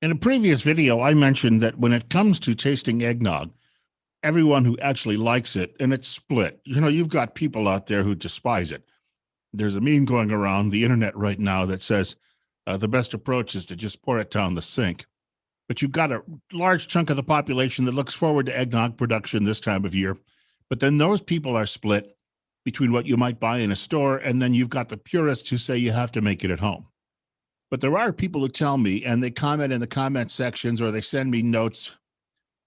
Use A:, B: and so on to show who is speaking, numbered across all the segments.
A: In a previous video, I mentioned that when it comes to tasting eggnog, everyone who actually likes it, and it's split. You've got people out there who despise it. There's a meme going around the internet right now that says the best approach is to just pour it down the sink. But you've got a large chunk of the population that looks forward to eggnog production this time of year. But then those people are split between what you might buy in a store, and then you've got the purists who say you have to make it at home. But there are people who tell me, and they comment in the comment sections or they send me notes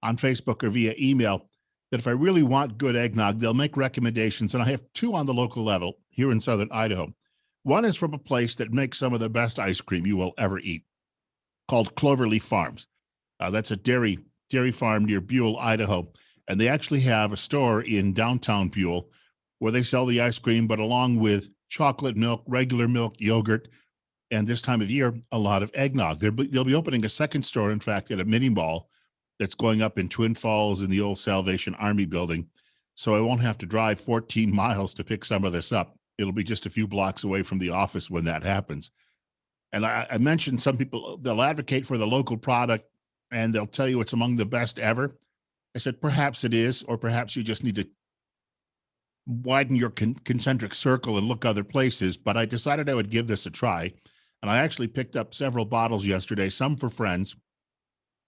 A: on Facebook or via email, that if I really want good eggnog, they'll make recommendations. And I have two on the local level here in southern Idaho. One is from a place that makes some of the best ice cream you will ever eat, called CloverLeaf Farms. That's a dairy farm near Buhl, Idaho. And they actually have a store in downtown Buhl where they sell the ice cream, but along with chocolate milk, regular milk, yogurt, and this time of year, a lot of eggnog. They'll be opening a second store, in fact, at a mini mall that's going up in Twin Falls in the old Salvation Army building. So I won't have to drive 14 miles to pick some of this up. It'll be just a few blocks away from the office when that happens. And I mentioned some people, they'll advocate for the local product and they'll tell you it's among the best ever. I said, perhaps it is, or perhaps you just need to widen your concentric circle and look other places. But I decided I would give this a try. And I actually picked up several bottles yesterday, some for friends,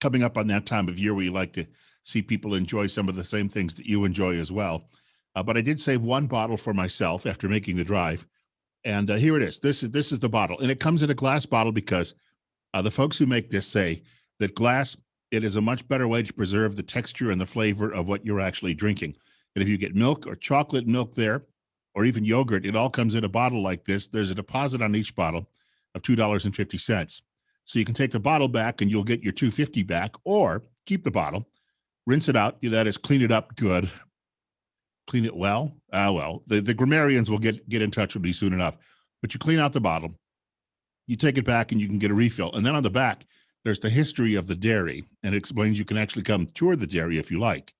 A: coming up on that time of year where you like to see people enjoy some of the same things that you enjoy as well. But I did save one bottle for myself after making the drive. And here it is. This is the bottle. And it comes in a glass bottle because the folks who make this say that glass, it is a much better way to preserve the texture and the flavor of what you're actually drinking. And if you get milk or chocolate milk there, or even yogurt, it all comes in a bottle like this. There's a deposit on each bottle of $2.50. So you can take the bottle back and you'll get your $2.50 back, or keep the bottle, rinse it out. That is, clean it up good. Clean it well. The grammarians will get in touch with me soon enough. But you clean out the bottle, you take it back, and you can get a refill. And then on the back, there's the history of the dairy, and it explains you can actually come tour the dairy if you like,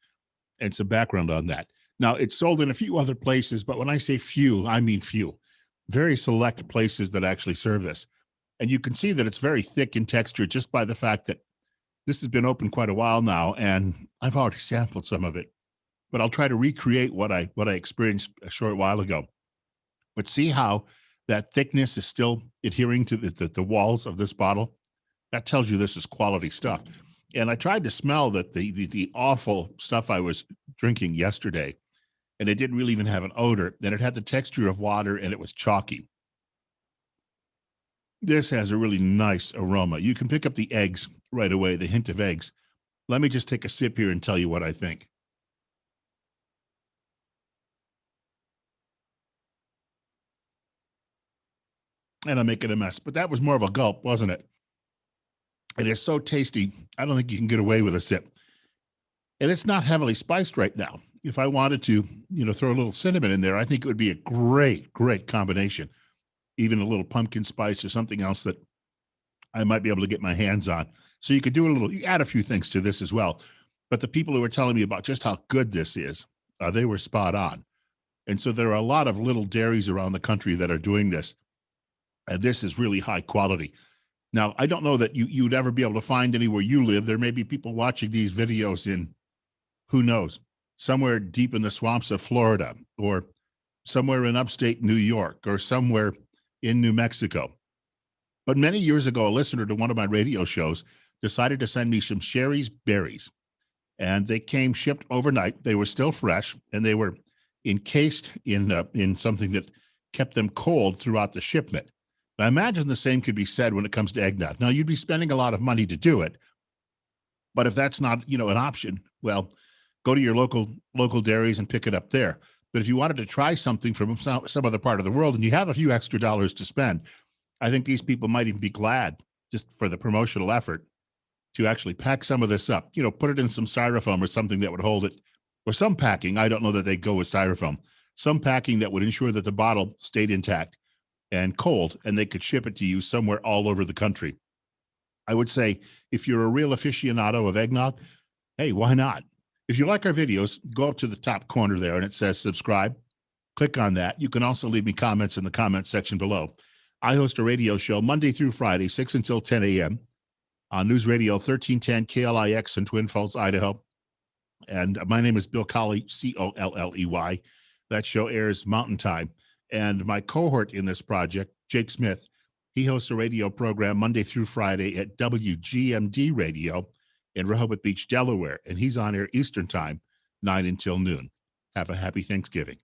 A: and some background on that. Now, it's sold in a few other places, but when I say few, I mean few. Very select places that actually serve this. And you can see that it's very thick in texture just by the fact that this has been open quite a while now, and I've already sampled some of it. But I'll try to recreate what I experienced a short while ago. But see how that thickness is still adhering to the walls of this bottle? That tells you this is quality stuff. And I tried to smell that the awful stuff I was drinking yesterday, and it didn't really even have an odor. And it had the texture of water, and it was chalky. This has a really nice aroma. You can pick up the eggs right away, the hint of eggs. Let me just take a sip here and tell you what I think. And I'm making a mess, but that was more of a gulp, wasn't it? It is so tasty. I don't think you can get away with a sip. And it's not heavily spiced right now. If I wanted to, throw a little cinnamon in there, I think it would be a great, great combination. Even a little pumpkin spice or something else that I might be able to get my hands on. So you could do you add a few things to this as well. But the people who were telling me about just how good this is, they were spot on. And so there are a lot of little dairies around the country that are doing this. And this is really high quality. Now, I don't know that you'd ever be able to find anywhere you live. There may be people watching these videos in, who knows, somewhere deep in the swamps of Florida, or somewhere in upstate New York, or somewhere in New Mexico. But many years ago, a listener to one of my radio shows decided to send me some Sherry's berries. And they came shipped overnight. They were still fresh, and they were encased in something that kept them cold throughout the shipment. I imagine the same could be said when it comes to eggnog. Now, you'd be spending a lot of money to do it, but if that's not, an option, well, go to your local dairies and pick it up there. But if you wanted to try something from some other part of the world and you have a few extra dollars to spend, I think these people might even be glad, just for the promotional effort, to actually pack some of this up. Put it in some styrofoam or something that would hold it, or some packing. I don't know that they go with styrofoam. Some packing that would ensure that the bottle stayed intact and cold, and they could ship it to you somewhere all over the country. I would say, if you're a real aficionado of eggnog, hey, why not? If you like our videos, go up to the top corner there and it says subscribe. Click on that. You can also leave me comments in the comment section below. I host a radio show Monday through Friday, 6 until 10 a.m. on News Radio 1310 KLIX in Twin Falls, Idaho. And my name is Bill Colley, Colley. That show airs Mountain Time. And my cohort in this project, Jake Smith, he hosts a radio program Monday through Friday at WGMD Radio in Rehoboth Beach, Delaware. And he's on air Eastern Time, 9 until noon. Have a happy Thanksgiving.